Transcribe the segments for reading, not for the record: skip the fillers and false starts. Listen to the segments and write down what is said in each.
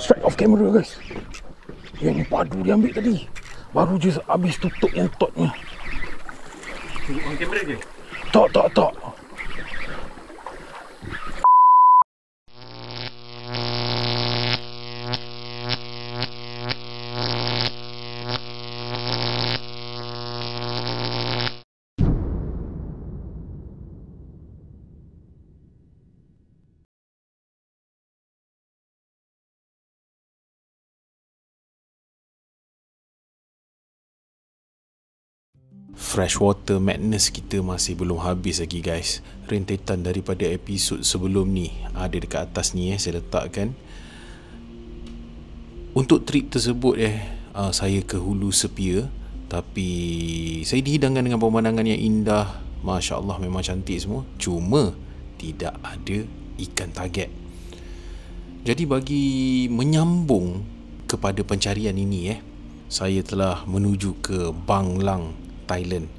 Strike off camera guys. Yang ni padu dia ambil tadi. Baru je habis tutup yang totnya. On kamera je? Tak. Freshwater madness kita masih belum habis lagi guys. Rentetan daripada episod sebelum ni ada dekat atas ni saya letakkan. Untuk trip tersebut saya ke Hulu Sepia, tapi saya dihidangkan dengan pemandangan yang indah. Masya Allah, memang cantik semua. Cuma tidak ada ikan target. Jadi bagi menyambung kepada pencarian ini saya telah menuju ke Banglang, Thailand.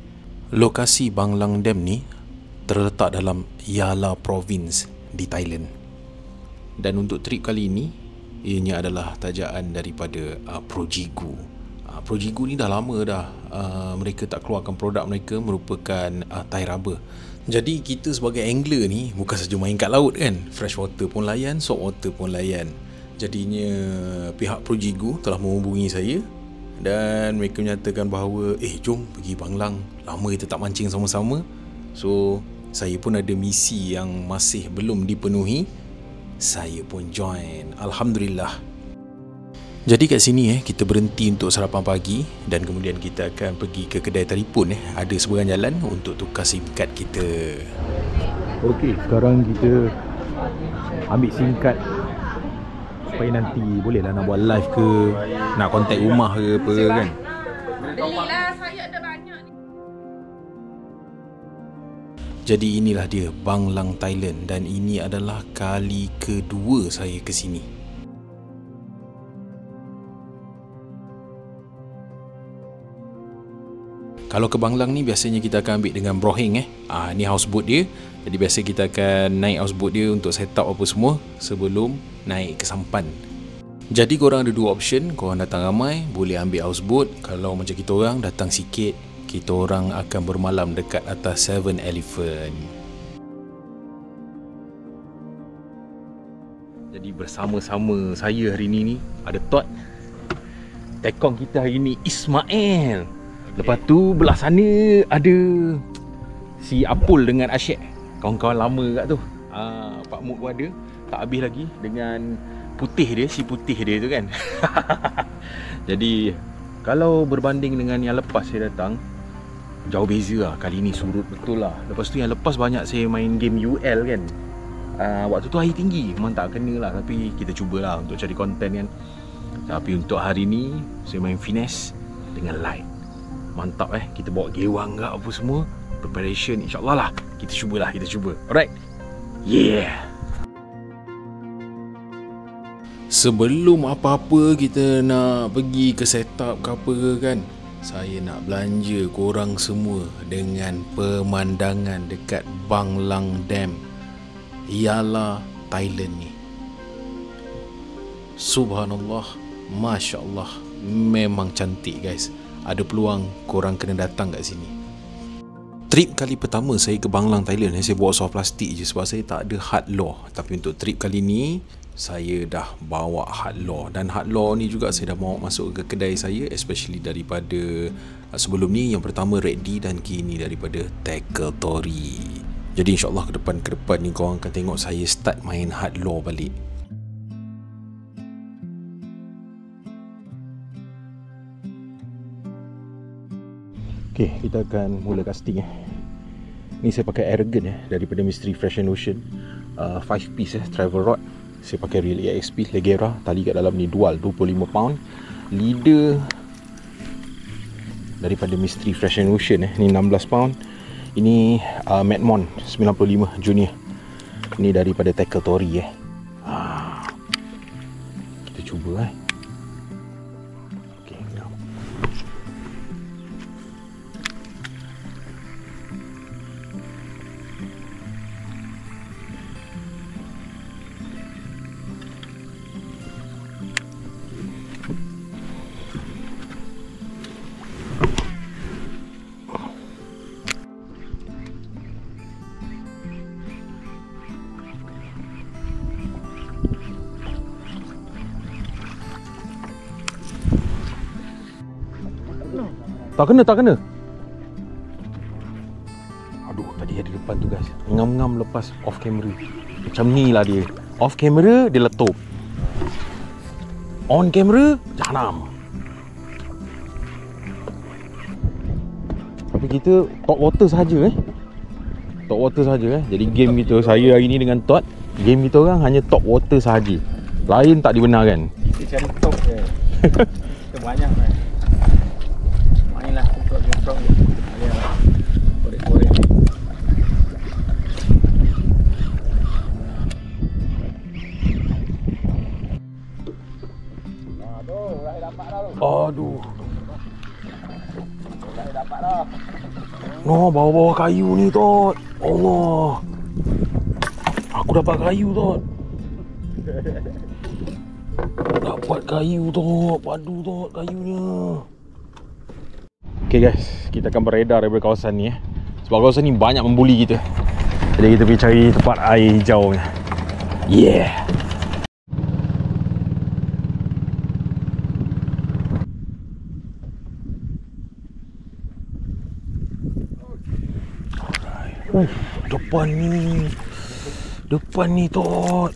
Lokasi Banglang Dam ni terletak dalam Yala Province di Thailand. Dan untuk trip kali ini, ianya adalah tajaan daripada Projigu. Projigu ni dah lama dah mereka tak keluarkan produk mereka, merupakan Thai rubber. Jadi kita sebagai angler ni bukan saja main kat laut kan, freshwater pun layan, saltwater pun layan. Jadinya pihak Projigu telah menghubungi saya dan mereka menyatakan bahawa jom pergi Banglang, lama kita tak mancing sama-sama. So saya pun ada misi yang masih belum dipenuhi, saya pun join. Alhamdulillah. Jadi kat sini kita berhenti untuk sarapan pagi dan kemudian kita akan pergi ke kedai telefon. Ada seberang jalan untuk tukar SIM card kita. Okey, sekarang kita ambil SIM card supaya nanti bolehlah nak buat live ke, nak kontak rumah ke apa kan. Belilah, saya ada banyak ni. Jadi inilah dia Banglang, Thailand, dan ini adalah kali kedua saya ke sini. Kalau ke Banglang ni biasanya kita akan ambil dengan Brohing ni houseboat dia. Jadi biasa kita akan naik houseboat dia untuk set up apa semua sebelum naik ke sampan. Jadi korang ada dua option. Korang datang ramai, boleh ambil houseboat. Kalau macam kita orang datang sikit, kita orang akan bermalam dekat atas Seven Elephant. Jadi bersama-sama saya hari ni ada Todd. Tekong kita hari ni Ismail. Lepas tu belah sana ada si Apul dengan Asyik, kawan-kawan lama kat tu. Pak Mut pun ada, tak habis lagi dengan putih dia, si putih dia tu kan. Jadi kalau berbanding dengan yang lepas saya datang, jauh beza lah. Kali ni surut betul lah. Lepas tu yang lepas banyak saya main game UL kan. Waktu tu air tinggi, memang tak kena lah. Tapi kita cubalah untuk cari konten kan. Tapi untuk hari ni saya main finesse dengan light. Mantap kita bawa gewang ke apa semua. Preparation insyaAllah lah. Kita cubalah, kita cuba. Alright. Yeah. Sebelum apa-apa kita nak pergi ke setup ke apa ke kan, saya nak belanja korang semua dengan pemandangan dekat Banglang Dam, Yala, Thailand ni. Subhanallah, Masya Allah, memang cantik guys. Ada peluang korang kena datang kat sini. Trip kali pertama saya ke Banglang, Thailand, saya bawa seluar plastik je sebab saya tak ada hard law. Tapi untuk trip kali ni saya dah bawa hard law. Dan hard law ni juga saya dah bawa masuk ke kedai saya, especially daripada sebelum ni. Yang pertama Red D dan kini daripada Tackle Tory. Jadi insyaAllah ke depan ni korang akan tengok saya start main hard law balik. Okay, kita akan mula casting Ni saya pakai Arrogant daripada Mystery Fresh and Ocean. 5 piece travel rod. Saya pakai reel EXP Legera. Tali kat dalam ni dual 25 pound. Leader daripada Mystery Fresh and Ocean ni 16 pound. Ini Madmon 95 Junior. Ni daripada Tackle Tory Kita cuba Okay, now. Tak kena, tak kena. Aduh, tadi ada depan tu guys. Ngam-ngam lepas off camera. Macam ni lah dia. Off camera, dia letup. On camera, jahanam. Tapi kita top water sahaja Top water sahaja Jadi game kita, saya hari ni dengan Todd, game kita orang hanya top water sahaja. Lain tak dibenarkan. Kita cari top je. Kita banyak kan. Mainlah top je, top je. Korek-korek. Aduh. No, bawa-bawa kayu ni Todd. Allah. Aku dapat kayu Todd. Dapat kayu Todd. Padu Todd kayunya. Okay guys, kita akan beredar daripada kawasan ni sebab kawasan ni banyak membuli kita. Jadi kita pergi cari tempat air hijau ni. Yeah. Depan ni Todd.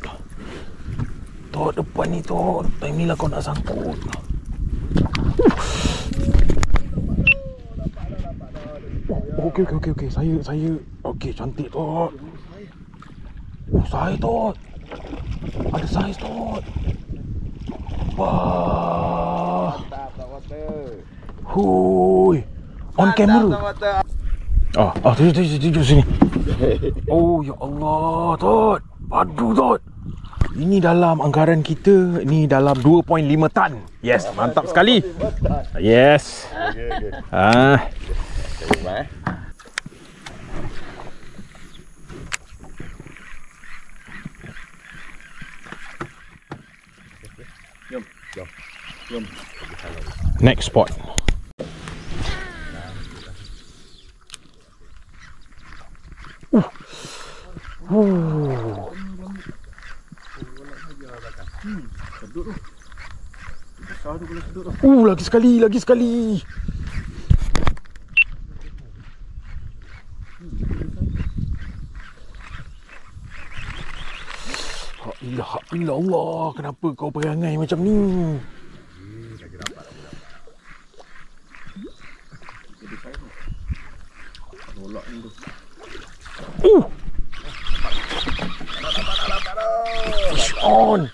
Depan ni Todd. Time ni lah kau nak sangkut. Okey. Saya. Okey, cantik Todd. Oh, saiz Todd. Ada saiz Todd. Wah. Hui. On camera. Tujuh sini. Oh ya Allah, Todd. Padu Todd. Ini dalam anggaran kita, ni dalam 2.5 tan. Yes, mantap sekali. Yes. Jom. Next spot. Lagi sekali. La ilaha illallah, kenapa kau perangai macam ni? Fish on.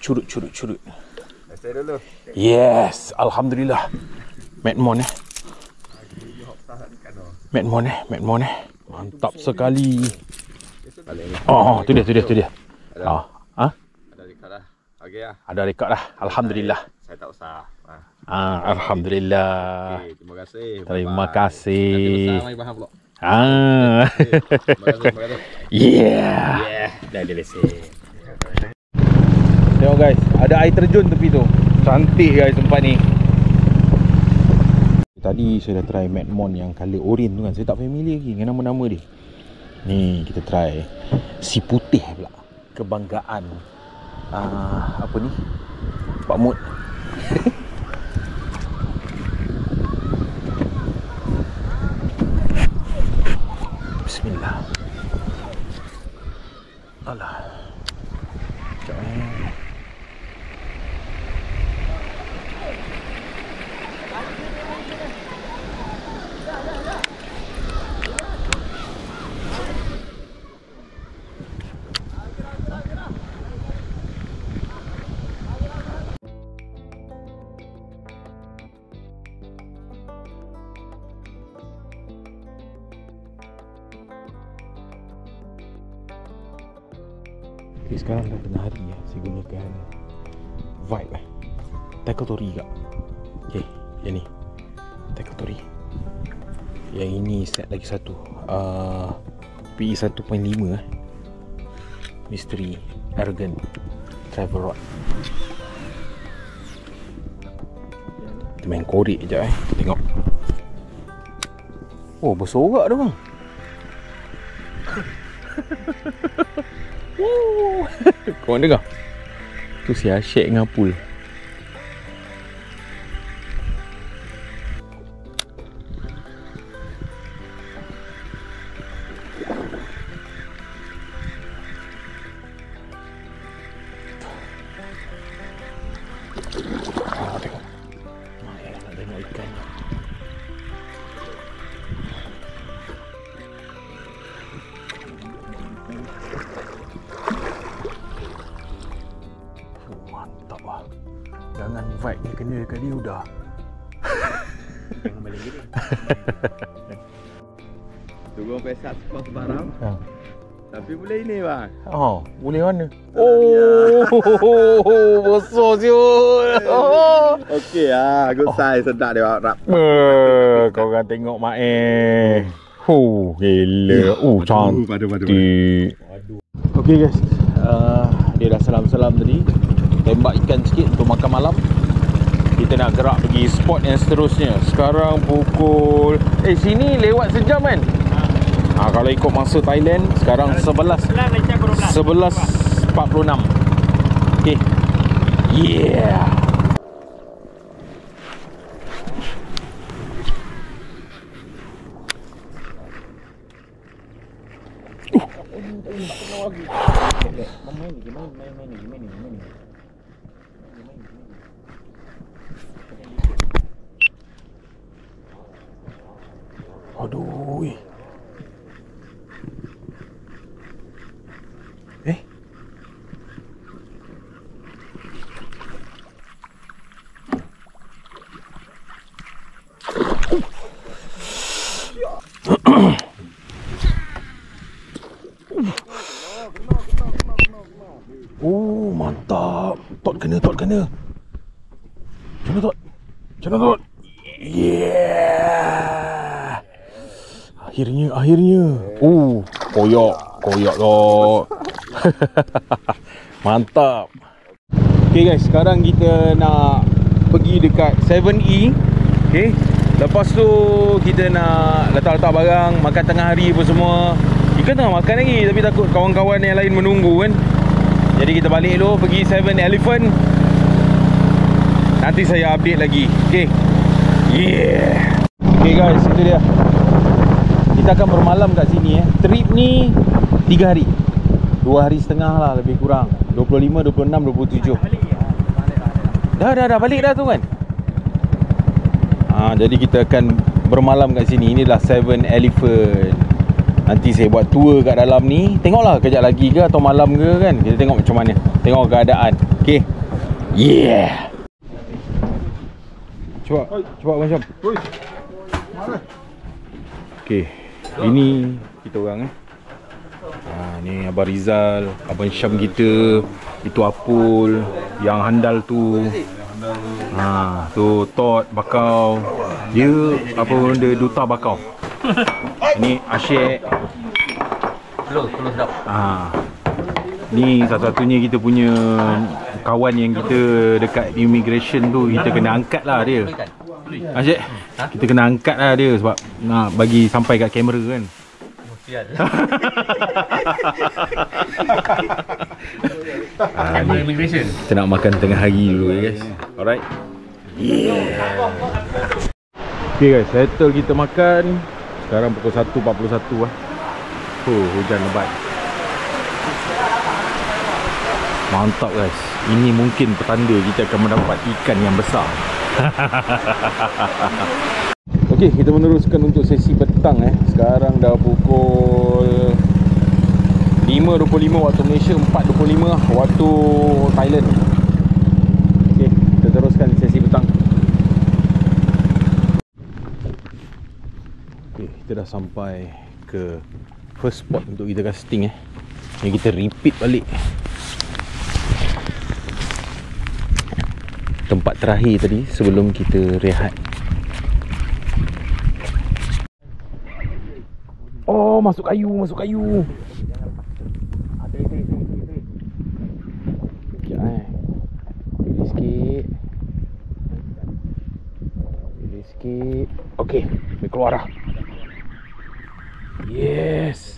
Curut. Yes, alhamdulillah. Medmon Mantap sekali. Tu dia. Ada rekod dah. Okey lah. Ada rekod dah. Alhamdulillah. Saya tak usah. Alhamdulillah. Okay, terima kasih. Terima kasih. Nanti besar mai bahan vlog. Terima kasih. Yeah. Dah ada lesen. Tengok guys, ada air terjun tepi tu. Cantik guys tempat ni. Tadi saya dah try Medmon yang colour orange tu kan. Saya tak familiar lagi dengan nama-nama dia. Ni kita try si putih pula. Kebanggaan apa ni? Pak Mut. Bismillah. Alah. Sekejap Okay, sekarang dah tengah hari ya. Saya gunakan Vibe Tackle Tori juga. Okay, yang ni Tackle Tori. Yang ini set lagi satu PE 1.5 Mystery Arrogant Travel Rod. Kita main korek sekejap tengok. Oh, bersorak dah bang. Korang dengar? Tu si asyik dengan pool. Tengok. Nak tengok ikan. Mantap lah. Jangan vibe ni kena dekat dia udah. Jangan balik gini. Turun pesat skor sebarang. Tapi boleh ini bang. Oh, boleh mana? Oh, besar siul. Okey ah, good size sedap dia rap. Kau orang tengok mak gila. Cantik. Okey guys. Dia dah salam-salam tadi. Tembak ikan sikit untuk makan malam. Kita nak gerak pergi spot yang seterusnya. Sekarang pukul sini lewat sejam kan? Kalau ikut masa Thailand sekarang 11:46. Okey. Yeah. Aduh. Oh, mantap. Tot kena. Macam Tot. Yeah. Akhirnya. Koyak Tot. Mantap. Okay guys, sekarang kita nak pergi dekat 7E. Okay. Lepas tu kita nak letak-letak barang, makan tengah hari apa semua. Ikan tengah makan lagi tapi takut kawan-kawan yang lain menunggu kan. Jadi kita balik dulu pergi 7 Elephant. Nanti saya update lagi. Okay. Yeah. Okay guys, itu dia. Kita akan bermalam kat sini Trip ni 3 hari. 2 hari setengah lah lebih kurang. 25, 26, 27. Dah balik dah tu kan. Jadi kita akan bermalam kat sini. Inilah 7 Elephant. Nanti saya buat tour kat dalam ni. Tengoklah kejap lagi ke atau malam ke kan. Kita tengok macam mana. Tengok keadaan. Okay. Yeah. Cuba macam. Okay. Ini kita orang ni Abang Rizal, Abang Syam kita. Itu Apul. Yang handal tu tu Tot bakau. Dia apa benda duta bakau. Ini Asyik. Close sedap. Ni satu-satunya kita punya kawan yang kita dekat immigration tu. Kita kena angkat lah dia. Asyik, kita kena angkat lah dia sebab nak bagi sampai kat kamera kan. Immigration. Kita nak makan tengah hari dulu guys. Alright. Yeah. Okay guys, settle kita makan. Sekarang pukul 1.41 lah. Hujan lebat. Mantap guys. Ini mungkin petanda kita akan mendapat ikan yang besar. Okey, kita meneruskan untuk sesi petang Sekarang dah pukul 5.25 waktu Malaysia, 4.25 waktu Thailand. Okey, kita teruskan sesi petang. Okey, kita dah sampai ke first spot untuk kita casting Yang kita repeat balik. Tempat terakhir tadi sebelum kita rehat. Oh, masuk kayu. Sekejap Pilih sikit. Okey, dia keluar dah. Yes.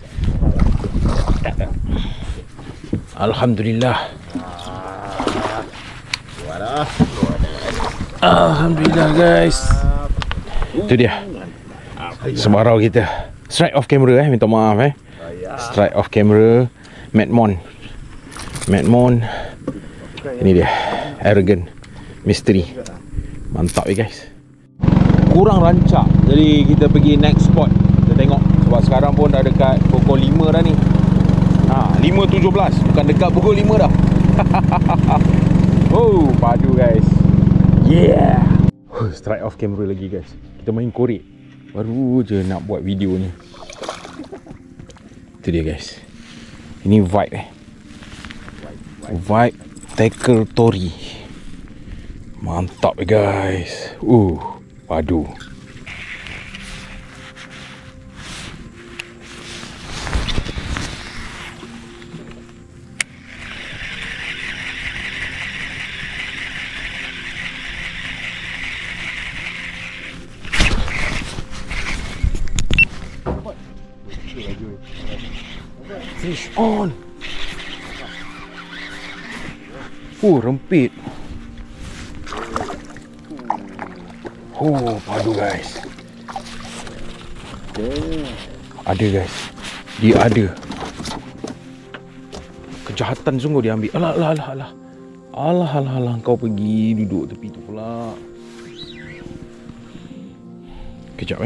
Alhamdulillah. Alhamdulillah guys. Itu dia Sebarau kita. Strike off camera minta maaf Strike off camera. Madmon. Ini dia Arrogant Mystery. Mantap guys. Kurang rancak, jadi kita pergi next spot. Kita tengok. Sebab sekarang pun dah dekat pukul 5 dah ni. 5.17. Bukan dekat pukul 5 dah. Oh, padu guys. Yeah. Strike off camera lagi guys. Kita main korek. Baru je nak buat video ni. Itu dia guys. Ini vibe Vibe Tackle Tori. Mantap guys. Padu. Fish on. Rempit. Padu guys. Ada guys. Dia ada. Kejahatan sungguh dia ambil. Alah. Kau pergi duduk tepi tu pula. Kejap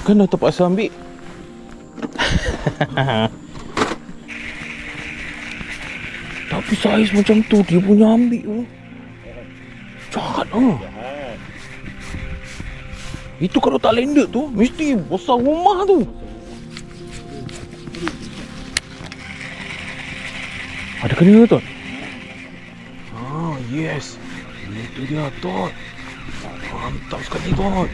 Kan dah terpaksa ambil. Tapi saiz macam tu dia punya ambil tu. Jahat Itu kalau tak landed tu mesti besar rumah tu. Ada kena tu. Yes. Itu dia tu. Mantap sekali tu.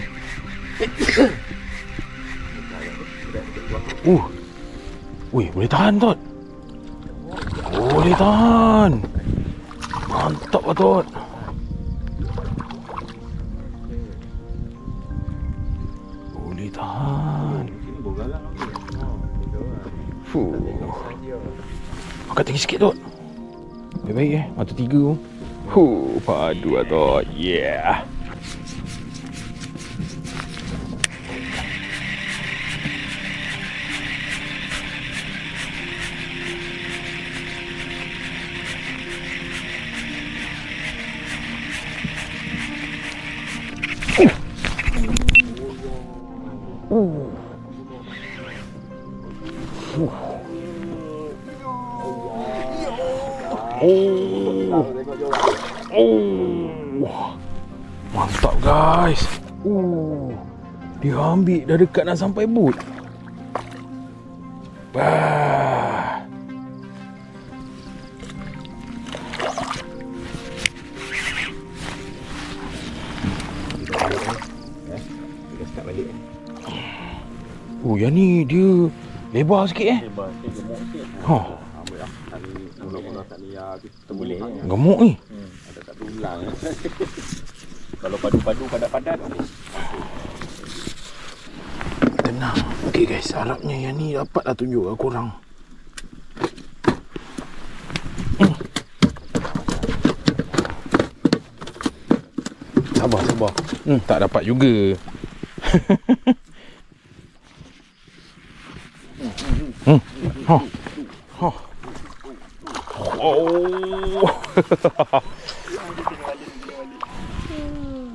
Boleh tahan Tot. Boleh tahan. Mantap lah Tot. Boleh tahan. Angkat tinggi sikit Tot. Baik-baik mata 3 tu. Padu lah Tot. Yeah. Mantap guys. Dia ambil dah dekat nak sampai boot. Yang ni dia lebar sikit Lebar sikit, gemuk sikit. Mula-mula tak liar kita boleh. Gemuk ni. Ada tak tulang. Kalau padu-padu padat-padat. Tenang. Okey guys, harapnya yang ni dapatlah tunjuk korang. Sabar. Tak dapat juga.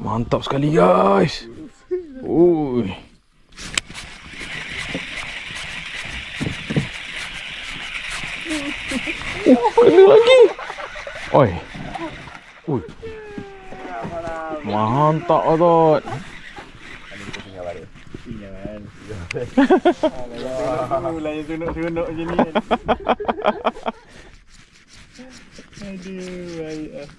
Mantap sekali guys. Kena lagi. Mantap lah Tot. Mula yang sunuk-sunuk macam ni kan. Aduh, baik lah.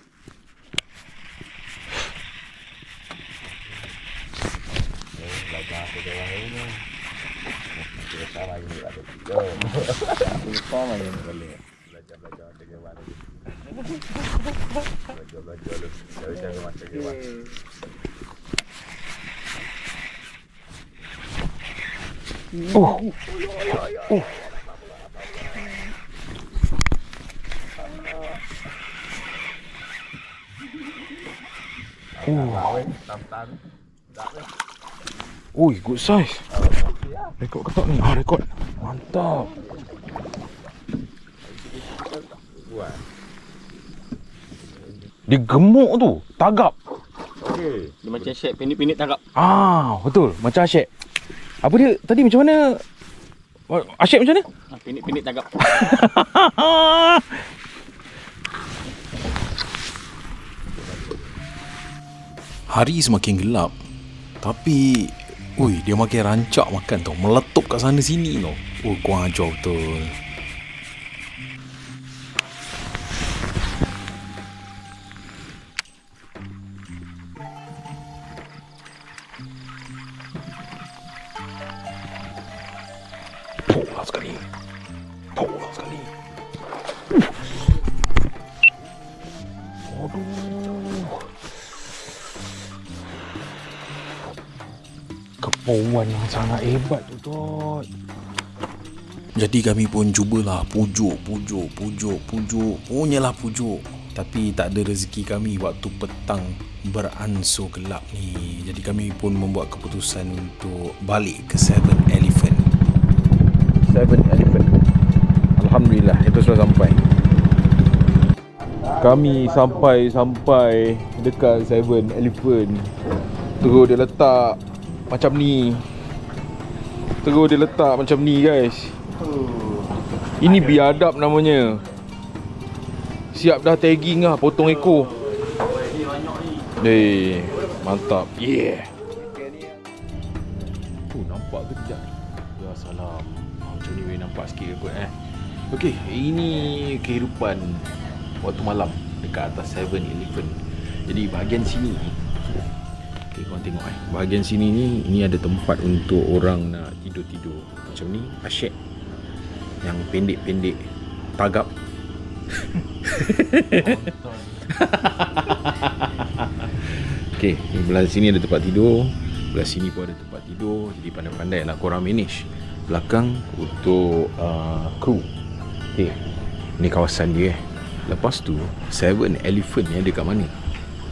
Belajar kerja orang ni. Kita salah ini ada tiga. Lupa mana ni balik. Belajar kerja orang ni. Belajar lu. Jangan macam kerja orang. Oh. Oh. Ui, good size. Rekod ke tak ni? Rekod. Mantap. Dia gemuk tu, tagap. Okey. Dia macam shape pendek-pendek tangkap. Betul. Macam Asyik. Apa dia tadi macam mana? Asyik macam mana? Pendek-pendek tangkap. Hari semakin gelap. Tapi dia makin rancak makan tau. Meletup kat sana sini tau. Kurang ajar betul. Power sekali. Power sekali. Aduh. Kepauan yang sangat hebat tu, Tot. Jadi kami pun cubalah pujuk. Punyalah pujuk. Tapi tak ada rezeki kami waktu petang beransur gelap ni. Jadi kami pun membuat keputusan untuk balik ke Seven Elephant. Alhamdulillah, itu sudah sampai. Kami sampai dekat Seven Elephant. Terus dia letak macam ni. Guys. Ini biadab namanya. Siap dah tagging lah, potong ekor. Mantap. Yeah. Nampak ke tidak? Ya salam. Macam ni nampak sikit kot Okey, ini kehidupan waktu malam dekat atas Seven Elephant. Jadi bahagian sini, korang tengok bahagian sini ni, ini ada tempat untuk orang nak tidur-tidur. Macam ni, asyik yang pendek-pendek tagap. Okey, ni belah sini ada tempat tidur, belah sini pun ada tempat tidur. Jadi pandai-pandai lah korang manage. Belakang untuk kru. Okey, ni kawasan dia Lepas tu Seven Elephant ni ada kat mana?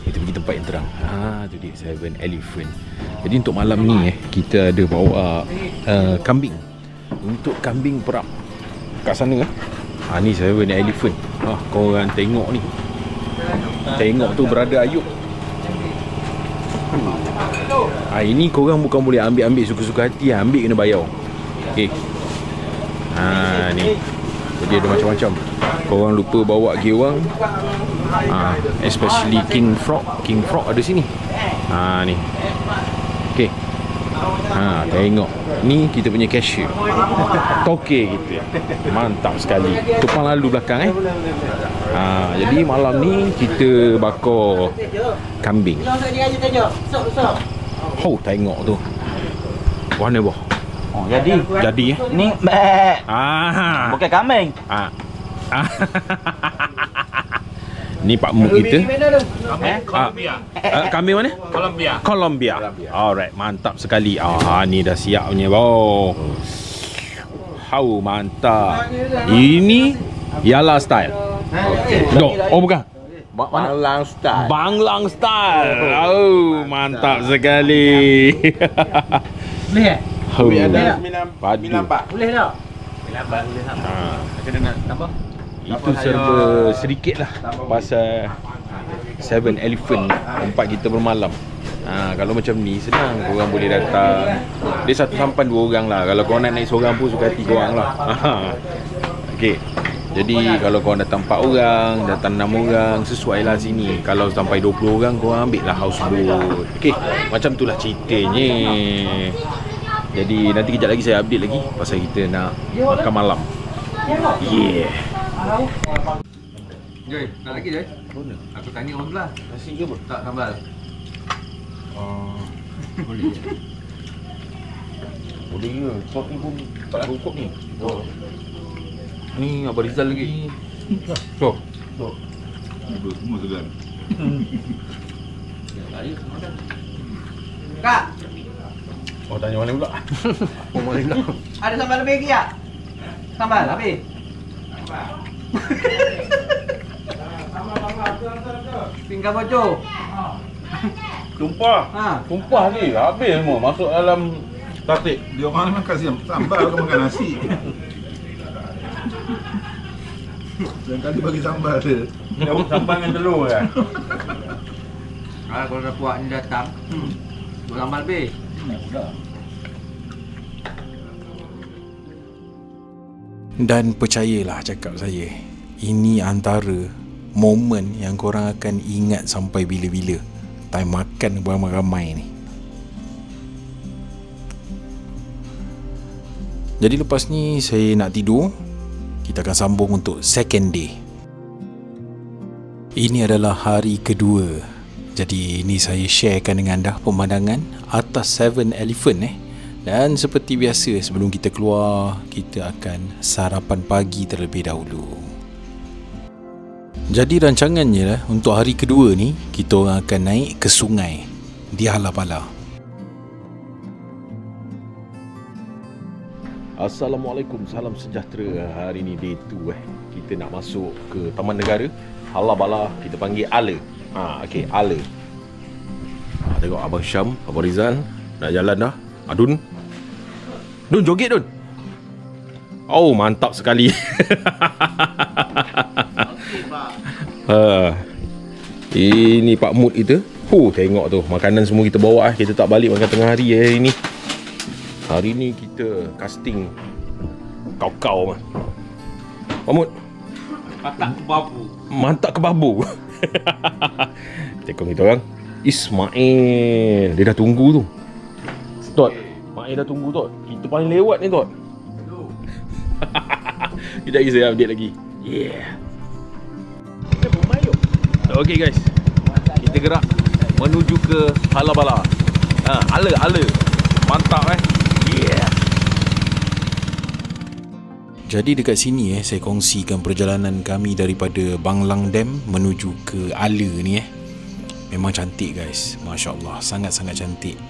Kita pergi tempat yang terang. Tu dia Seven Elephant. Jadi untuk malam ni kita ada bawa kambing. Untuk kambing perap kat sana ni Seven Elephant. Korang tengok ni. Tengok tu berada Ayub. Ini korang bukan boleh ambil suka-suka hati. Ambil kena bayar. Okay. Ni. Jadi ada macam-macam. Korang lupa bawa giwang. Especially King Frog. King Frog ada sini. Ni. Okay. Tengok. Ni kita punya cashier. Toke kita. Mantap sekali. Tupang lalu belakang jadi malam ni kita bakar kambing. Tengok tu. Warna boh. Jadi ni bukan kambing. Ni Pak Muk kita. Colombia. Kambing mana? Colombia. Alright, mantap sekali. Ni dah siap punya bau. Mantap. Ini Yala style. Bukan. Banglang style. Mantap sekali. Boleh ada 94. Boleh tak? 94. Kena nak tambah? Itu serba sedikit lah pasal Seven Elephant tempat kita bermalam. Kalau macam ni senang, korang boleh datang. Dia satu sampan 2 orang lah. Kalau korang nak naik seorang pun suka hati korang lah. Okay. Jadi kalau korang datang 4 orang, datang 6 orang, sesuai lah sini. Kalau sampai 20 orang, korang ambil lah houseboat. Okay, macam tu lah ceritanya. Jadi nanti kejap lagi saya update lagi pasal kita nak makan malam. Yeah. Joy, nak lagi Joy? Mana? Aku tanya orang belah. Nasi ke apa? Tak sambal. Boleh je. Boleh ke? Kau ni pun tak cukup ni. Ni Abang Rizal lagi. So. Semua segan. Kak. Oh, tanya mana pula? Oh, mana? Ada sambal lebih lagi tak? Sambal habis? Pinggan bocor. Tumpah. Ha. Tumpah ni. Habis semua. Masuk dalam tatik. Dia orang ni makan sambal ke makan nasi. Dan kali bagi sambal dia. Dia sambal dengan telur kan? Kalau dah puak ni datang, buat sambal lebih. Dan percayalah cakap saya, ini antara momen yang korang akan ingat sampai bila-bila. Time makan beramai-ramai ni. Jadi lepas ni saya nak tidur. Kita akan sambung untuk second day. Ini adalah hari kedua. Jadi ini saya sharekan dengan anda pemandangan atas Seven Elephant Dan seperti biasa, sebelum kita keluar, kita akan sarapan pagi terlebih dahulu. Jadi rancangannya untuk hari kedua ni, kita orang akan naik ke sungai di Halabala. Assalamualaikum, salam sejahtera. Hari ni day 2 Kita nak masuk ke Taman Negara Halabala, kita panggil Ala. Okey, Ala. Tengok Abang Syam, Abang Rizal nak jalan dah. Dun joget Dun. Oh, mantap sekali. Ini Pak Mut kita. Tengok tu, makanan semua kita bawa Kita tak balik makan tengah hari hari ni. Hari ni kita casting kau-kau mah. Pak Mut, Mantak kebabu. Tengok kita orang Ismail, dia dah tunggu tu. Tot, Mak dah tunggu Tot. Kita paling lewat ni Tot. Kejap lagi saya update lagi. Yeah. Okay guys, kita gerak menuju ke Halabala. Ala. Mantap Yeah. Jadi dekat sini saya kongsikan perjalanan kami daripada Banglang Dam menuju ke Ala ni Memang cantik guys, Masya Allah, sangat-sangat cantik.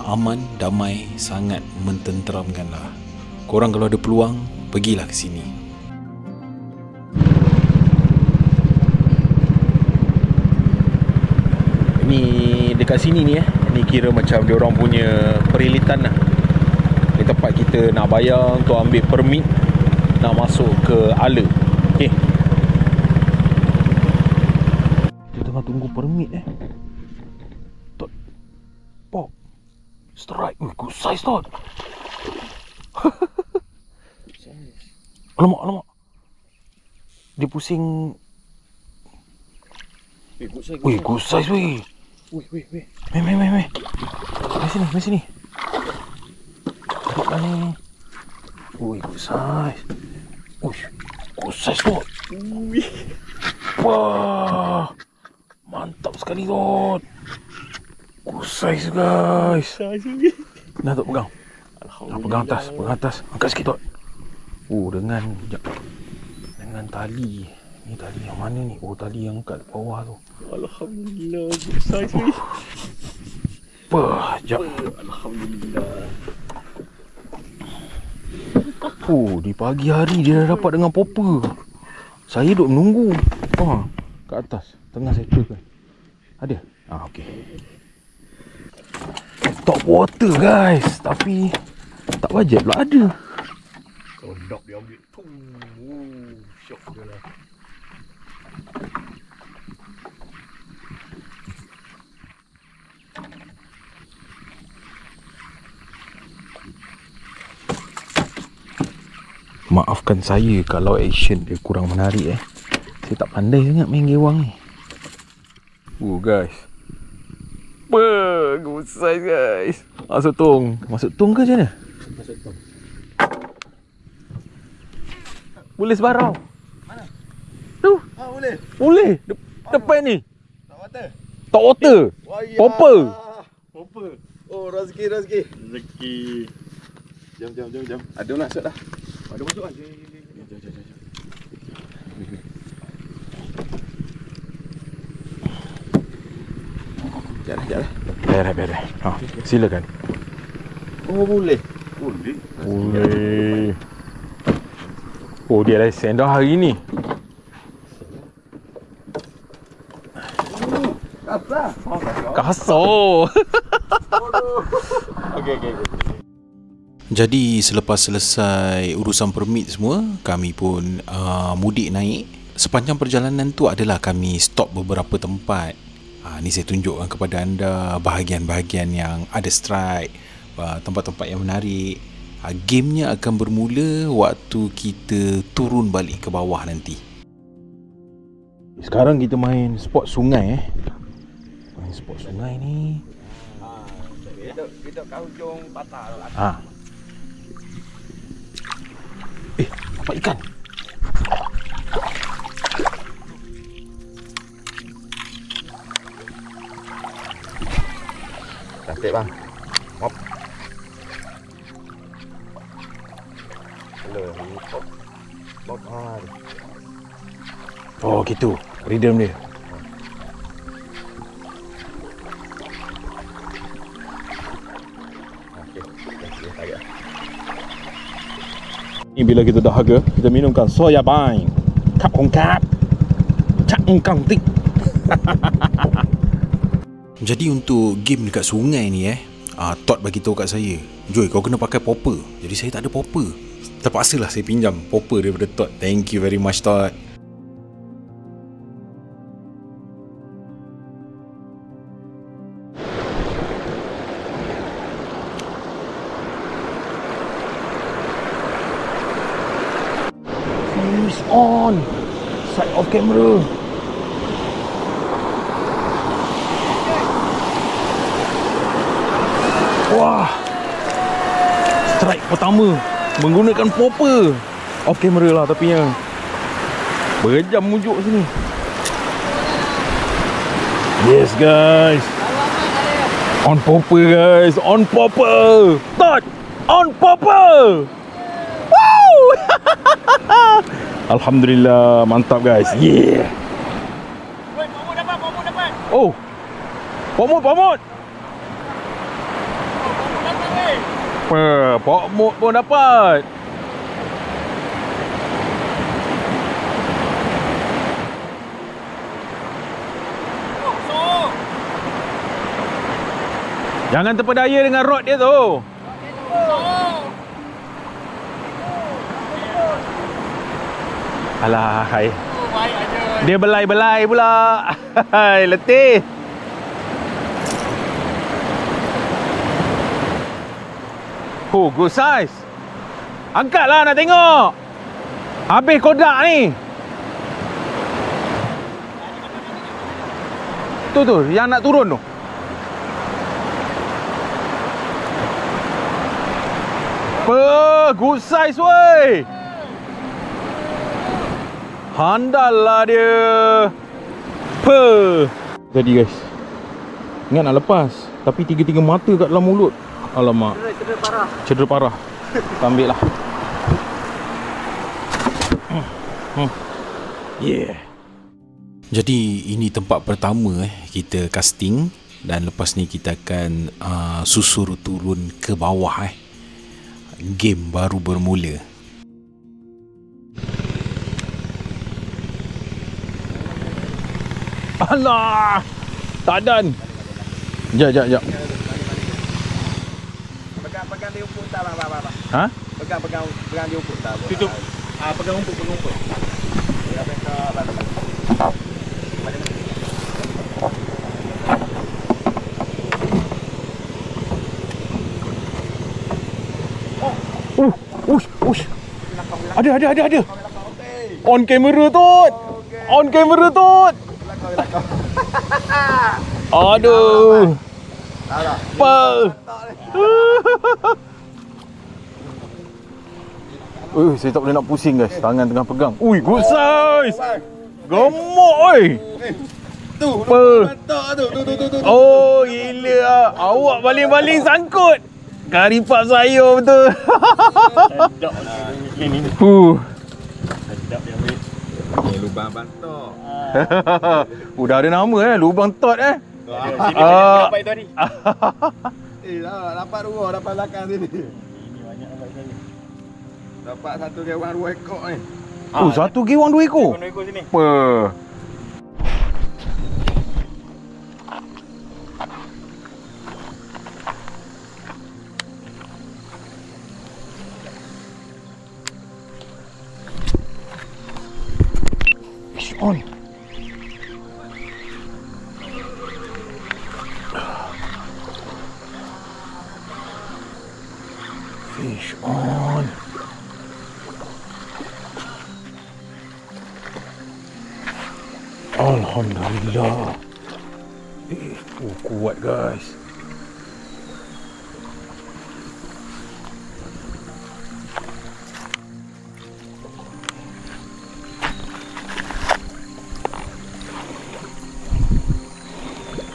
Aman, damai, sangat mententeramkan lah. Korang kalau ada peluang, pergilah ke sini. Ni dekat sini ni ni kira macam diorang punya perilitan lah. Ni tempat kita nak bayar untuk ambil permit nak masuk ke Ala. Okay, kita tengah tunggu permit Tot. Pop strike. Good size Tot. Alamak. Dia pusing. Good size weh. Weh. Meh. Mari sini. Tarik ni. Good size. Good size tu. Wah. Mantap sekali tu. Good size guys. Dah tak pegang. Alhamdulillah. Pegang atas. Angkat sikit tu. Dengan tali. Ni tali yang mana ni? Tali yang kat bawah tu. Alhamdulillah, good size ni. Jap. Alhamdulillah. Di pagi hari dia dah dapat dengan popper. Saya duduk menunggu. Kat atas. Tengah settle kan. Ada? Okey. Top water guys. Tapi tak bajet pula ada. Sedap dia ambil tu. Syok dia lah. Maafkan saya kalau action dia kurang menarik Saya tak pandai sangat main gewang ni. Guys. Good size guys. Masuk tong ke macam mana? Masuk tong. Boleh sebarau. Mana? Tu. Boleh. Depan ni. Tak water. Popper. Oh, rezeki. Jom. Ada nak masuk dah. Ada masuk kan? Jom. Biar. Silakan. Oh boleh. Boleh. Oh dia lesen dah hari ni. Kasar. Okey. Jadi selepas selesai urusan permit semua, kami pun mudik naik. Sepanjang perjalanan tu adalah kami stop beberapa tempat. Ni saya tunjukkan kepada anda bahagian-bahagian yang ada strike, tempat-tempat yang menarik. Gamenya akan bermula waktu kita turun balik ke bawah nanti. Sekarang kita main sport sungai Main sport sungai ni. Hidup kat hujung patah tu lah. Dapat ikan. Cantik bang. Mop. Hello, ni pop. Pop Oh gitu, rhythm dia. Ni bila kita dah harga, kita minumkan soya bine, kap hong kap, cak engkang tik. Jadi untuk game dekat sungai ni Todd bagi tahu kat saya, Joy kau kena pakai popper. Jadi saya tak ada popper. Terpaksalah saya pinjam popper daripada Todd. Thank you very much Todd. Fuse on. Side off camera. Wah. Strike pertama menggunakan popper. Off camera lah tapi yang berjam mujuk sini. Yes guys. On popper guys. On popper. Todd. On popper. Woo. Alhamdulillah, mantap guys. Yeah. Oh. Pomot. Pomot pun dapat. Jangan terpedaya dengan rod dia tu. Alah, hai. Dia belai-belai pula. Hai, letih. Oh, good size. Angkatlah nak tengok. Habis kodak ni. Tu, yang nak turun tu. Good size weh. Handal lah dia. Jadi guys, ingat nak lepas, tapi tiga-tiga mata kat dalam mulut. Alamak, cedera parah. Kita ambil lah. Yeah. Jadi ini tempat pertama kita casting. Dan lepas ni kita akan susur turun ke bawah Game baru bermula. Alah, tak dan. Jap. Pegang dia umpuk tak bang. Ha? Pegang dia umpuk tak. Tutup. Pegang umpuk. Dia pegang bang. Ush. Ada. On kamera tu. Aduh. Apa? Saya tak boleh nak pusing guys. Tangan tengah pegang. Ui, good size. Gemuk oi. Tu. Oh, gila ah. Awak baling-baling sangkut. Karipap saya betul. Sedap lah ini. Sedap dia ambil. Ni lubang bantok. Udah ada nama lubang Todd Sini dapat itu hari. Dapat dua, dapat belakang sini. Ini banyak dapat sekali. Dapat satu gewang 2 ekor ni. Oh, satu gewang 2 ekor. 2 ekor sini. Apa? Fish on. Fish on. Alhamdulillah. Kuat guys.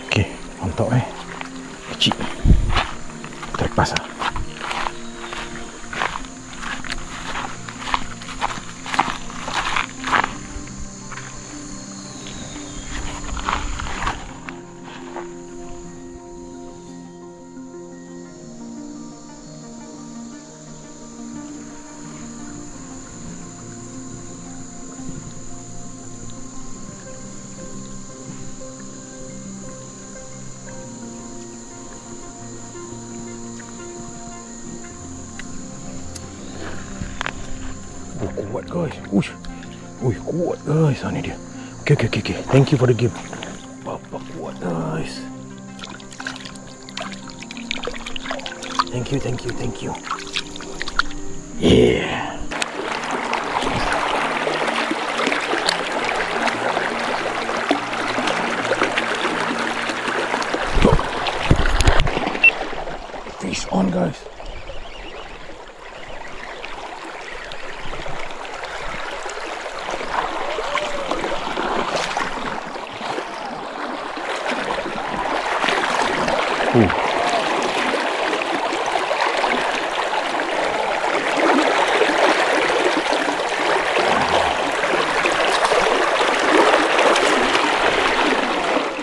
Okey, mantap kecil. Terlepas ah. Kuat guys. Uish. Ui, kuat guys. Ni dia. Okay. Thank you for the gift. Bapak kuat guys. Thank you. Yeah. Fish on guys.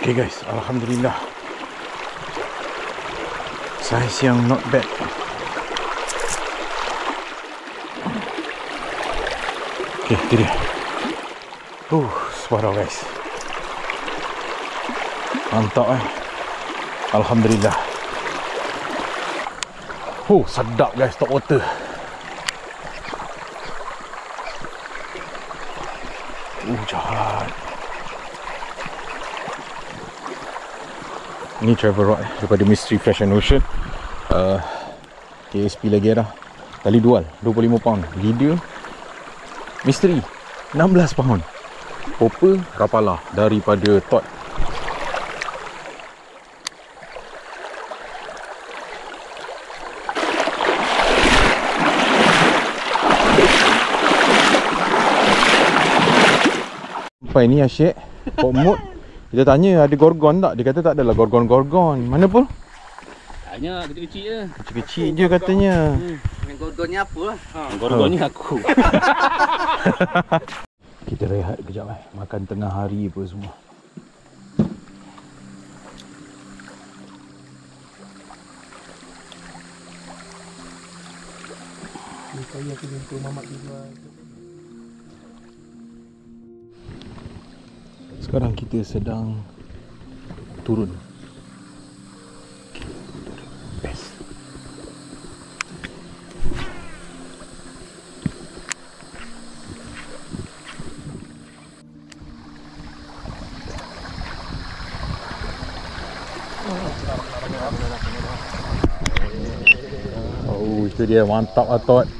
Okay guys, alhamdulillah. Size yang not bad. Okay, itu dia. Separuh guys. Mantap alhamdulillah. Sedap guys, top water. Jahat. Ini travel rod daripada Mystery Fresh and Ocean. KSP Leggera. Tali dual 25 pound. Leader Mystery 16 pound. Popper Rapala daripada Todd. Sampai ni asyik Pok Mut. Kita tanya ada gorgon tak? Dia kata tak adalah gorgon-gorgon. Mana pun? Hanya kecil-kecil je. Kecil-kecil je katanya. Gorgonnya apa lah? Gorgonnya aku. Kita rehat kejap makan tengah hari apa semua. Saya aku jumpa mamak juga. Sekarang kita sedang turun. Best. Oh, itu dia mantap lah Tot.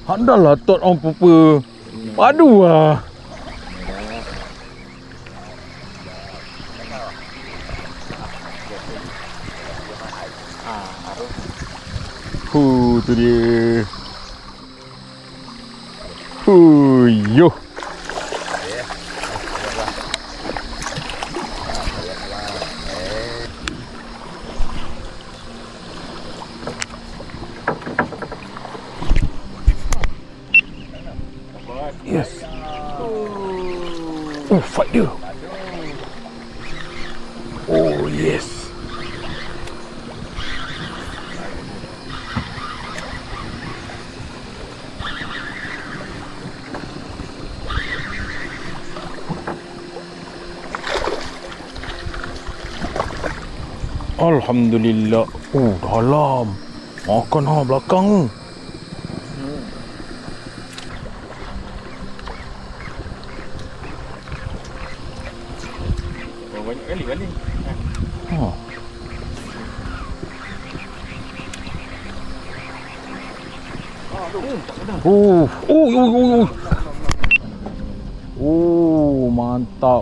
Handal lah Tot orang apa. Padu lah. Tu dia. Yo. Yes. Fight dia. Oh yes. Alhamdulillah. Oh, dalam. Makan belakang tu. Oh, banyak kali balik. Ha. Mantap.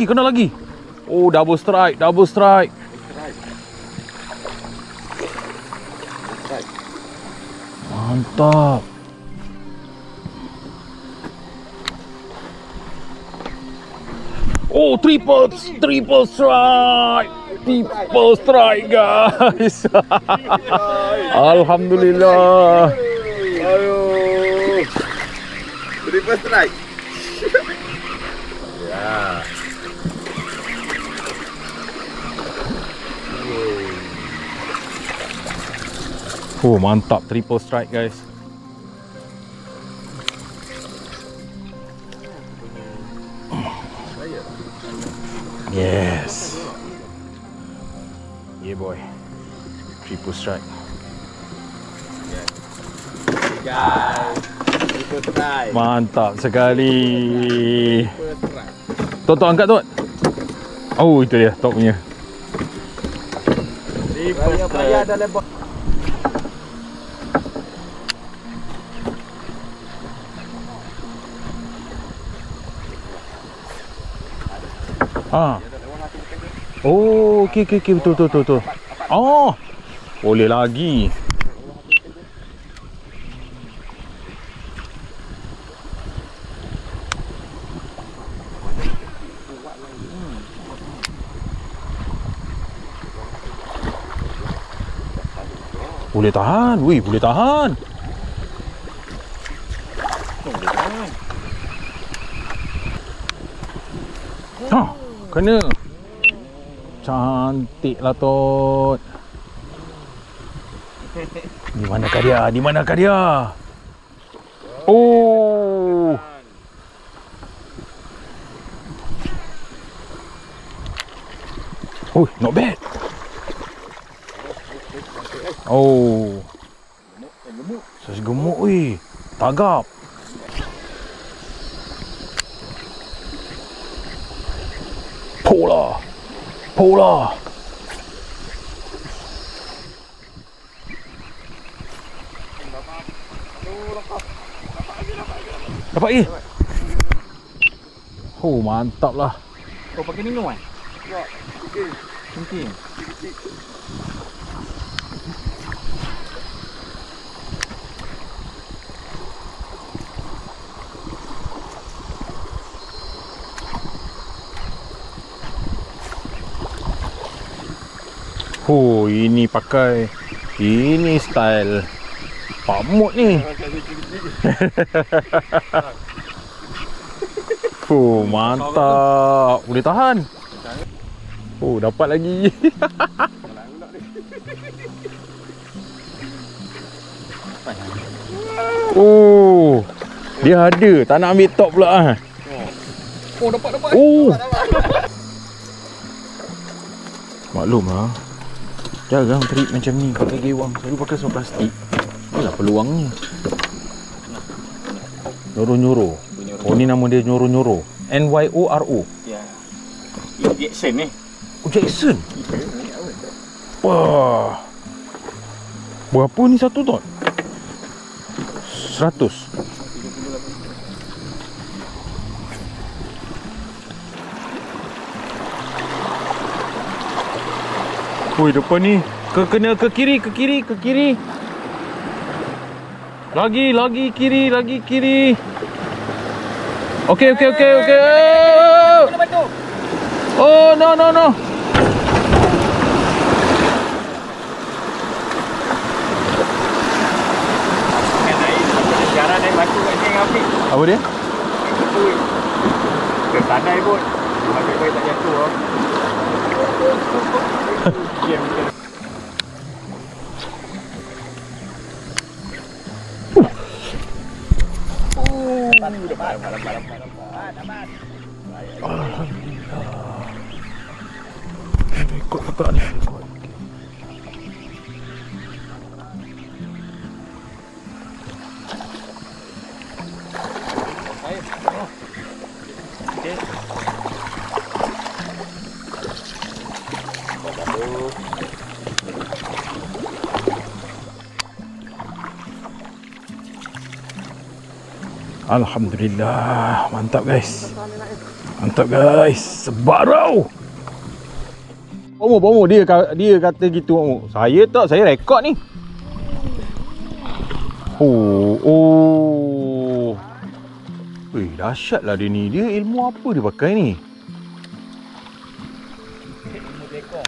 Kena lagi. Oh, double strike. Mantap. Oh, triple strike. Triple strike, guys. Alhamdulillah. Aduh. Triple strike. Ya. Oh, mantap triple strike, guys. Yes. Yeah, boy. Triple strike. Guys. Triple strike. Mantap sekali. Triple strike. Tok, angkat, Tok. Oh, itu dia Tok punya. Triple strike. Ada lebar. Oh, okey, betul. Oh, boleh lagi. Boleh tahan. Wih, boleh tahan. Kena. Cantiklah, Tot. Di manakah dia? Oh. Oh, not bad. Oh. Saiz gemuk weh. Tagap. Pola. Dapat lagi. Oh, mantap lah. Kau pakai minum kan? Ya. Mungkin. Oh, ini style Pak Mut ni. Oh, mantap. Boleh tahan. Oh, dapat lagi. Oh, dia ada. Tak nak ambil top pula. Oh, dapat. Oh. Maklum lah. Jarang trip macam ni pakai gewang. Selalu pakai semua plastik. Inilah peluangnya. Nyoro-nyoro. Oh, ni nama dia nyoro-nyoro. NYORO. Ya. Jackson ni. Oh, Jackson. Wah. Berapa ni satu, Tot? 100. Oi, depan ni kena ke kiri. Lagi kiri. Okey. Oh, no. Sekarang naik batu kat sini Afiq. apa dia? Ke tanah pun. Afiq baik tak jatuh lah. Alhamdulillah. Ikut kakak ni. Alhamdulillah, mantap guys. Mantap guys, sebarau. Pomo dia kata gitu Pomo. Saya tak, saya rekod ni. Oh. Weh, dahsyatlah dia ni. Dia ilmu apa dia pakai ni? Ilmu dekor.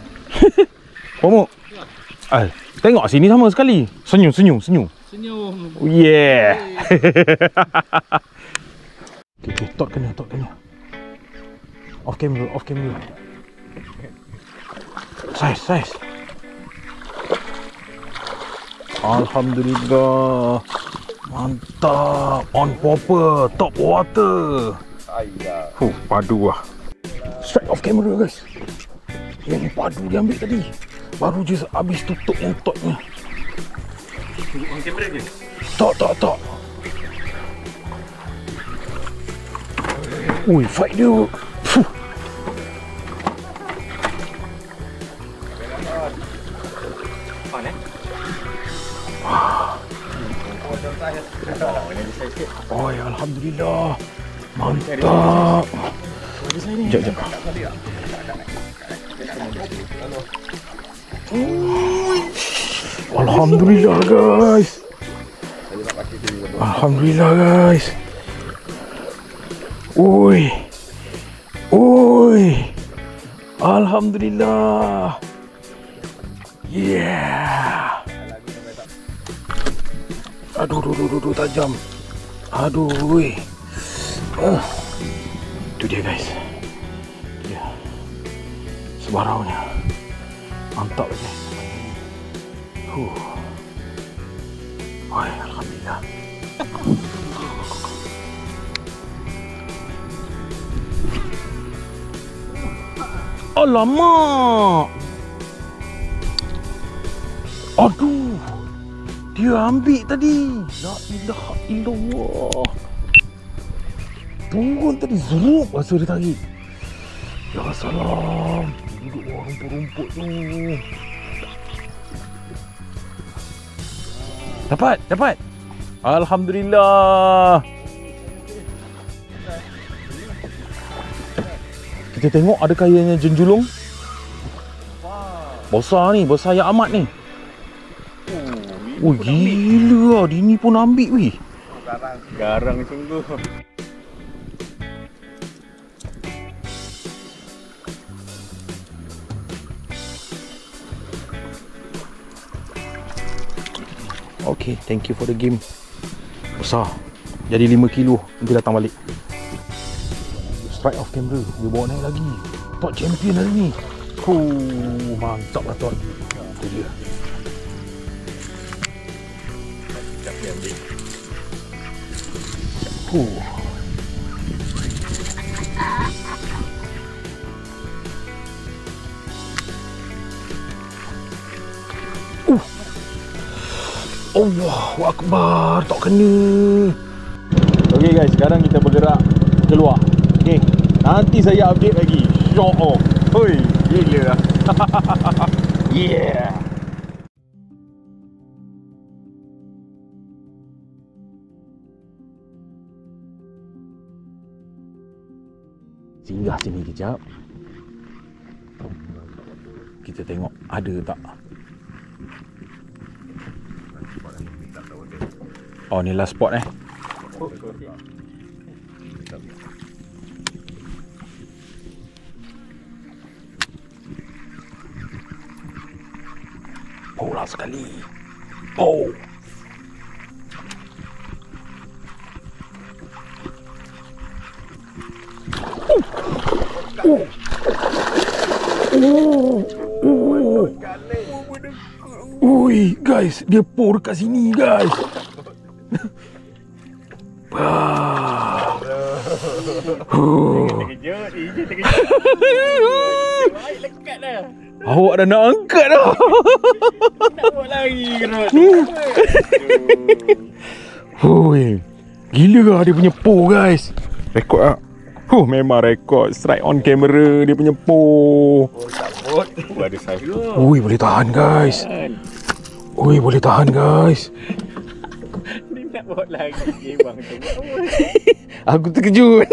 Pomo. Tengok sini sama sekali. Senyum. Oh, yeah. Okay, tot kena. Off camera. Size. Alhamdulillah. Mantap. On popper, top water. Padu lah. Straight off camera guys. Yang padu dia ambil tadi. Baru je habis tutup yang totnya. On kamera je? Tak. Ui, fight dia. Fuh. Oh ya, Alhamdulillah. Mantap. Sekejap. Alhamdulillah guys. Ui. Alhamdulillah. Yeah. Aduh, tajam. Aduh, weh. Itu dia guys. Ya. Sebaraunya. Mantap lagi. Alhamdulillah. Alamak. Aduh. Dia ambil tadi. La ilaha illallah. Turun tadi zuruk masa dia tarik. Ya salam. Duduk bawah rumput-rumput tu. Dapat. Alhamdulillah. Kita tengok ada kayanya jenjulung. Besar yang amat ni. Oh, gila lah. Dini pun ambil weh. Garang sungguh. Okay, thank you for the game. Besar. Jadi 5 kilo. Nanti datang balik. Strike off camera. Dia bawa naik lagi. Tot champion hari ni. Mantap lah Tot. Itu dia. Allahu Akbar, tak kena. Okay guys, sekarang kita bergerak keluar. Okay, nanti saya update lagi. Show off. Hoi, gila lah. Yeah. Singgah sini kejap. Kita tengok ada tak. Oh, ni last spot Bola sekali. Ui guys, dia pour dekat sini guys. Terkejut. Ije terkejut. Baik lekat dah. Awak dah nak angkat dah. Nak buat lagi kerut. Hui. Gila lah dia punya po guys. Rekod tak? Memang rekod. Strike on camera dia punya po. Sabut. Ada saiz. Ui, boleh tahan guys. Ui, boleh tahan guys. Dia nak buat lagi bang tu. Aku terkejut.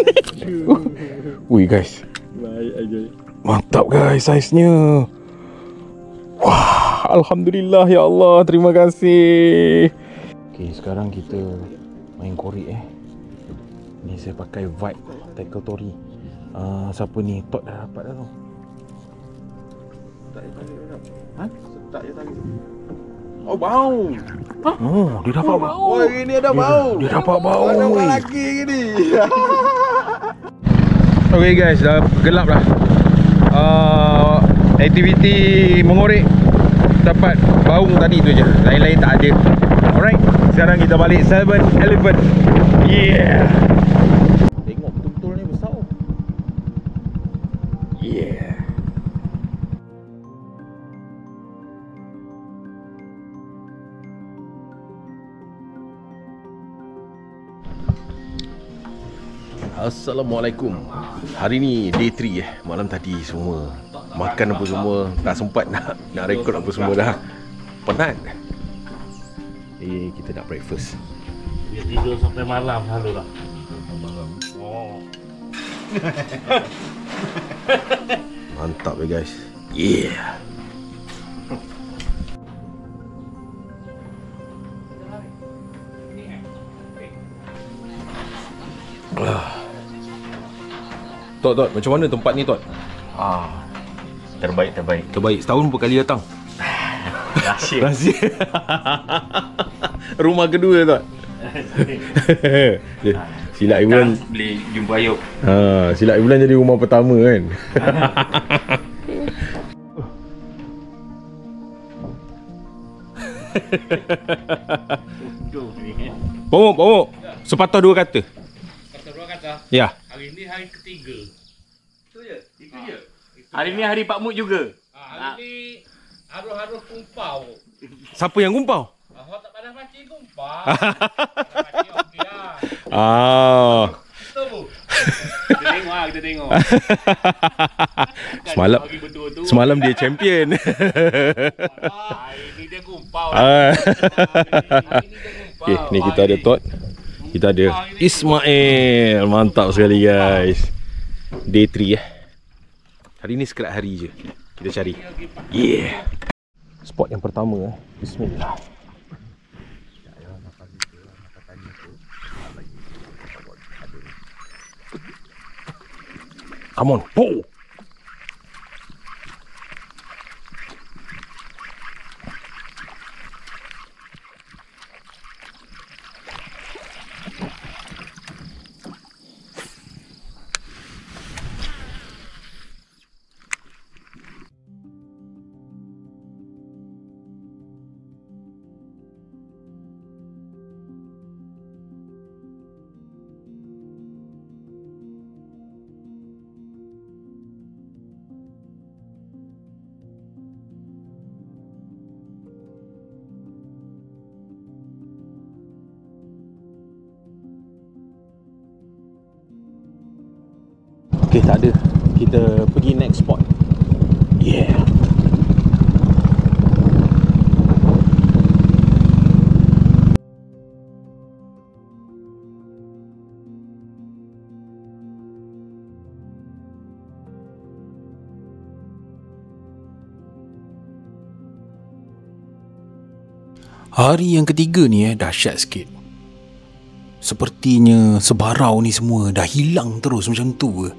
Ui guys. Baik aja. Mantap guys saiznya. Wah, alhamdulillah ya Allah. Terima kasih. Okay, sekarang kita main korek Ni saya pakai Vibe Tackle Tori. Siapa ni? Todd dah dapat dah tu. Tak tarik dah. Ha? Tak tarik. Oh, bau. Oh, dia dapat bau. Oh, ini ada bau. Dia dapat bau. Ada weh. orang lagi ni. Okay guys, dah gelap dah. Aktiviti mengorek dapat baung tadi tu je. Lain-lain tak ada. Alright, sekarang kita balik 7-Eleven. Yeah. Tengok betul-betul ni besar. Yeah. Assalamualaikum. Hari ni day 3 Malam tadi semua makan apa semua, tak sempat nak rekod apa semua dah. Penat. Kita nak breakfast. Dia tidur sampai malam selalu lah. Oh. Mantap guys. Yeah. Tok, macam mana tempat ni Tok? Terbaik. Terbaik, setahun berapa kali datang? Rahsia. Rumah kedua Tok. Silap Ibulan Boleh jumpa Ayub. silap Ibulan jadi rumah pertama kan. Pomok. Sepatah dua kata. Ya. Hari ni hari ketiga. Itu je. Hari ni hari Pak Mut juga. Hari ni harus kumpau. Siapa yang kumpau? Awak tak pandai mancing kumpau. Mancing okey lah. Betul. Kita tengok. Semalam dia champion. Hari ni dia kumpau. Okay, ni kita ada Todd. Kita ada Ismail. Mantap sekali guys. Day 3 Hari ni sekelak hari je kita cari. Yeah. Spot yang pertama Bismillah. Come on. Po. Okay, tak ada. Kita pergi next spot. Yeah. Hari yang ketiga ni dahsyat sikit. Sepertinya sebarau ni semua dah hilang terus macam tu ke.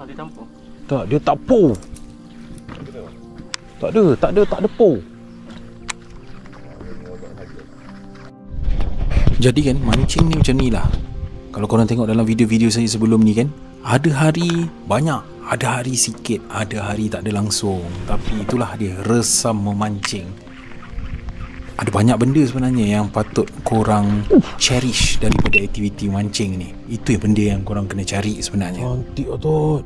Dia tampung. Tak, dia tak po. Tak ada po. Jadi kan mancing ni macam ni lah. Kalau korang tengok dalam video-video saya sebelum ni kan, ada hari banyak, ada hari sikit, ada hari tak ada langsung. Tapi itulah dia, resam memancing. Ada banyak benda sebenarnya yang patut korang cherish daripada aktiviti mancing ni. Itu yang benda yang korang kena cari sebenarnya. Cantik Otot.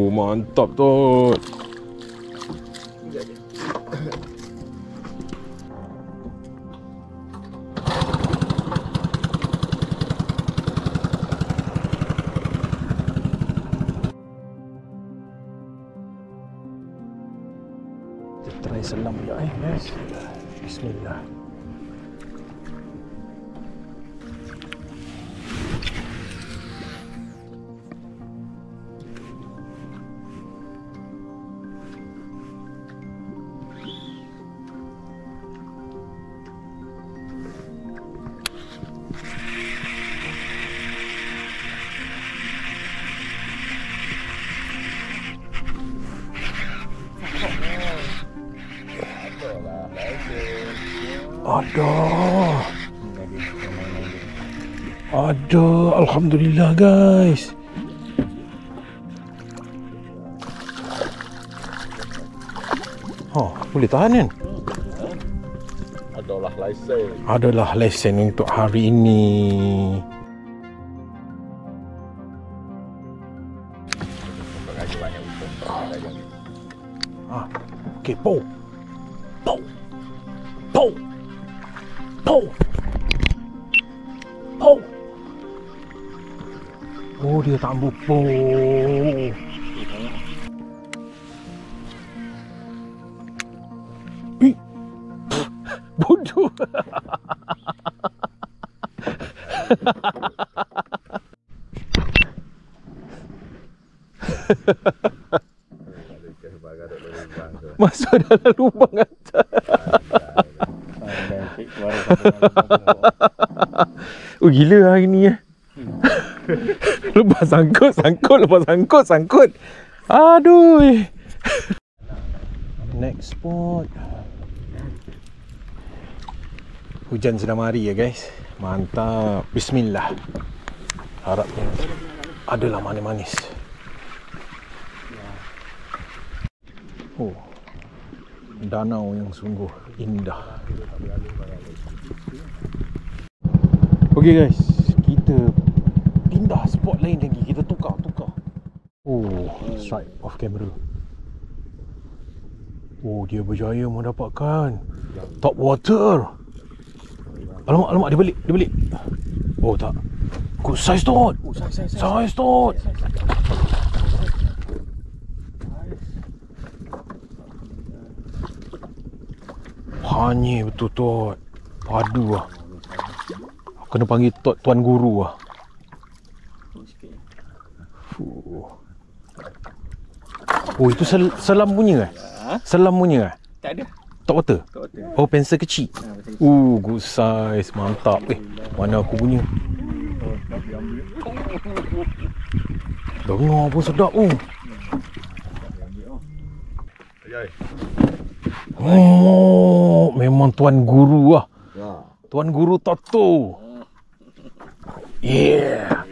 Mantap Tot. Kita try selam je guys. Bismillah. Ada, alhamdulillah guys. Oh, boleh tahan kan? Adalah lesen. Adalah lesen untuk hari ini. Okey, pow. Pow. Pow. Pow. Pow. Oh, dia tak ambil pow. Ih. Bodoh. Masuk dalam lubang atas. Oh, gila hari ni lepas sangkut, lepas sangkut. Aduh. Next spot. Hujan sedang mari ya guys. Mantap. Bismillah. Harapnya adalah manis-manis. Oh, danau yang sungguh indah. Okey guys, kita pindah spot lain lagi. Kita tukar. Oh, strike off camera. Oh, dia berjaya mendapatkan top water. Alamak, dia balik. Oh tak. Good size tot. Size tot. Hanya betul tot. Padu lah. Kena panggil tot tuan guru lah. Oh, itu selam punya ke? Selam punya ke? Tak ada. Top water? Oh, pensel kecil. Good size. Mantap. Mana aku punya? Dengar pun sedap pun. Oh, memang tuan guru lah. Tuan guru Toto. Yeah.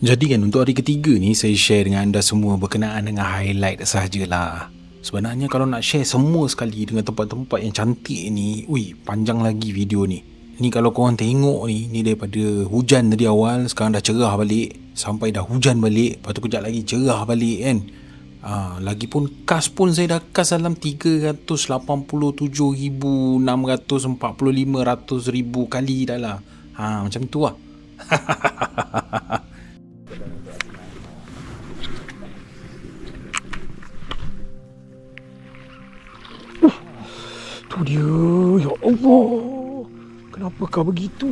Jadi kan untuk hari ketiga ni saya share dengan anda semua berkenaan dengan highlight sahajalah. Sebenarnya kalau nak share semua sekali dengan tempat-tempat yang cantik ni, panjang lagi video ni. Ni kalau korang tengok ni daripada hujan tadi awal, sekarang dah cerah balik, sampai dah hujan balik, lepas tu kejap lagi cerah balik kan. Lagipun kas pun saya dah kas dalam 387,645 100,000 kali dah lah. Macam tu lah. Tu dia. Ya Allah. Kenapa kau begitu?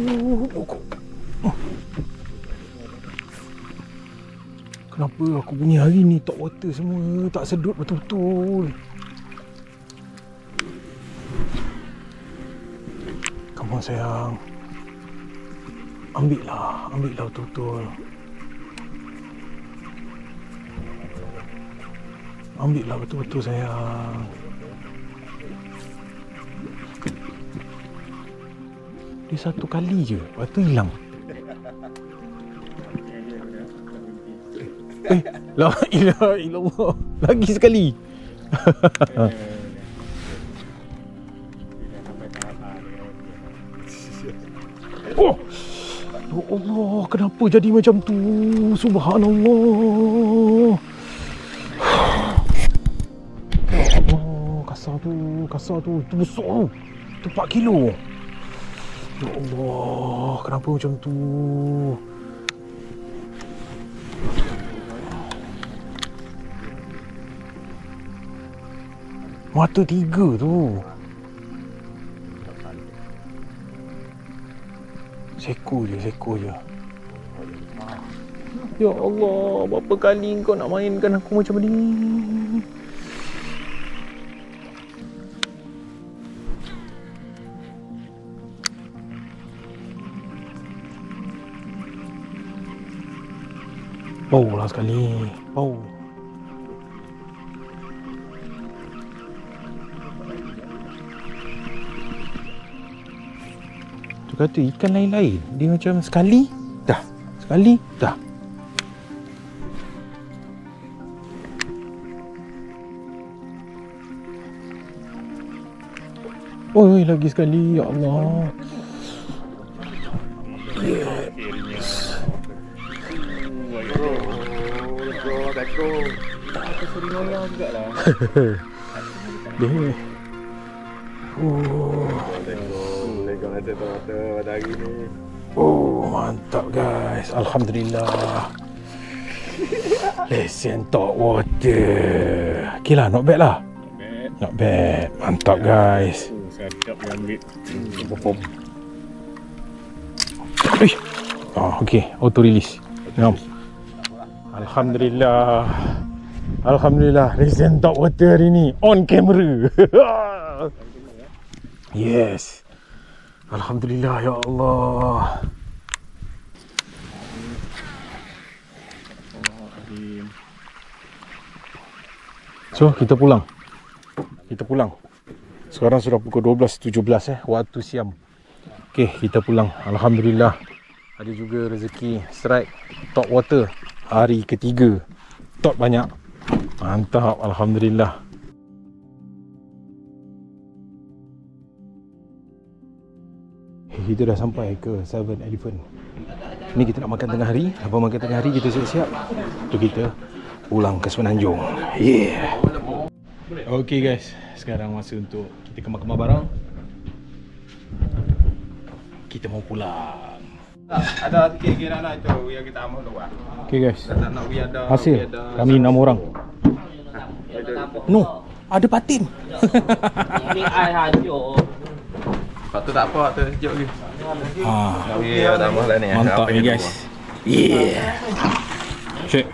Kenapa aku punya hari ni top water semua tak sedut betul-betul? Come on sayang. Ambil lah betul-betul. Ambil lah betul-betul sayang. Dia satu kali je, lepas tu hilang. La ilaha illallah. Lagi sekali. Oh. Ya Allah, kenapa jadi macam tu? Subhanallah. Ya Allah, kasar tu. Tu besar tu. Tu 4 kilo. Ya Allah, kenapa macam tu? Mata 3 tu. Seko je. Ya Allah, berapa kali kau nak mainkan aku macam ni? Bau lah sekali. Bau. Tu kata ikan lain-lain. Dia macam sekali dah. Oi, lagi sekali. Ya Allah. Aku sering orang juga lah. Dia. Tengok macam mata pada hari ni. Oh, mantap guys. Alhamdulillah. Lesen top water. Okay lah, not bad lah. Not bad. Mantap guys. Sedap yang ambil. Perform. Okay, auto release. Jom. Alhamdulillah. Lesen top water hari ni on camera. Yes. Alhamdulillah, ya Allah. So, kita pulang. Sekarang sudah pukul 12.17 waktu siam. Okay, kita pulang. Alhamdulillah. Ada juga rezeki strike top water hari ketiga. Top banyak. Mantap, alhamdulillah. Kita dah sampai ke Seven Elephant. Ni kita nak makan tengah hari. Lepas makan tengah hari kita siap-siap untuk kita pulang ke Semenanjung. Yeah. Okay guys, sekarang masa untuk kita kemas-kemas barang. Kita mau pulang. Ada sikit kira-kira itu yang kita amal luar. Okay guys, Tak nak we ada. hasil kami 6 orang. No, ada patin. Ini ai hancur. Lepas tu tak apa, tu sejuk lagi. Okay, ada amal lah ni. mantap ni guys. Yeah. Cek.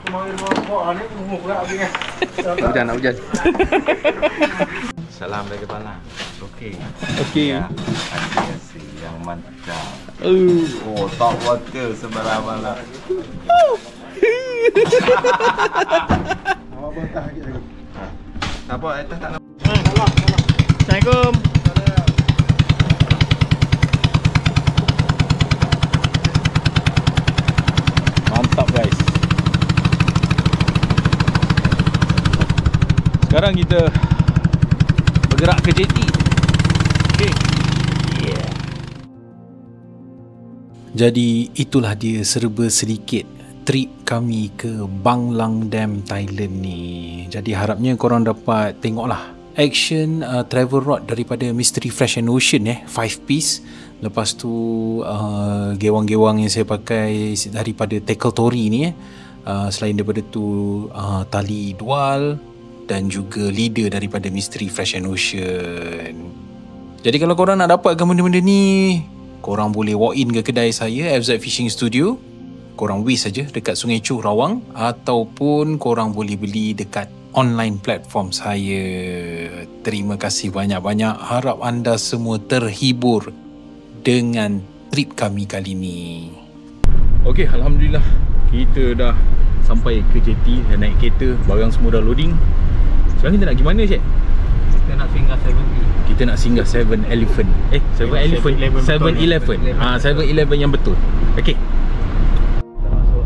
Hujan. Salam dari kepala. Okey. Hati yang mantap. Oh, top water sebarang malam. Tak apa, atas tak nak. Assalamualaikum. Mantap guys. Sekarang kita bergerak ke JT. Okay. Yeah. Jadi itulah dia serba sedikit trip kami ke Banglang Dam Thailand ni. Jadi harapnya korang dapat tengoklah action travel rod daripada Mystery Fresh and Ocean 5 piece. Lepas tu gewang-gewang yang saya pakai daripada Tackle Tori ni selain daripada tu tali dual dan juga leader daripada Mystery Fresh and Ocean. Jadi kalau korang nak dapatkan benda-benda ni, korang boleh walk in ke kedai saya, FZ Fishing Studio. Korang wish saja dekat Sungai Chuh, Rawang, ataupun korang boleh beli dekat online platform saya. Terima kasih banyak-banyak. Harap anda semua terhibur dengan trip kami kali ni. Okey, alhamdulillah kita dah sampai ke JT dan naik kereta, barang semua dah loading. Sekarang kita nak pergi mana, Syed? Kita nak singgah 7E. Kita nak singgah 7-Elephant. 7-Elephant. 7-Eleven. 7-Eleven yang betul. Okey. Kita masuk.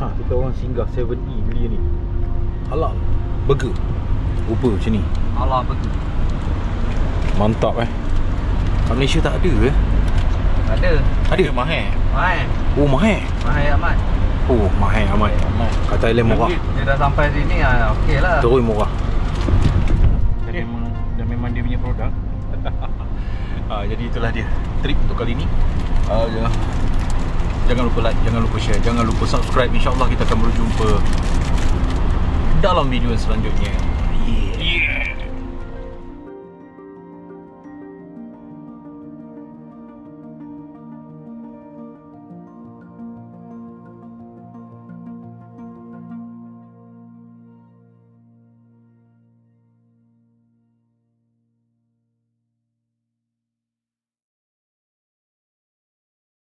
Kita orang singgah 7E beli ni. Halal. Burger. Rupa macam ni. Allah betul. Mantap Kat Malaysia tak ada Ada. Ada? Mahal. Oh mahal. Mahal amat. Oh mahal amat. Kat Thailand murah. Dia dah sampai sini okey lah. Terus murah. Dan memang dia punya produk. Jadi itulah dia trip untuk kali ni. Jangan lupa like, jangan lupa share, jangan lupa subscribe. InsyaAllah kita akan berjumpa dalam video selanjutnya. Yeah.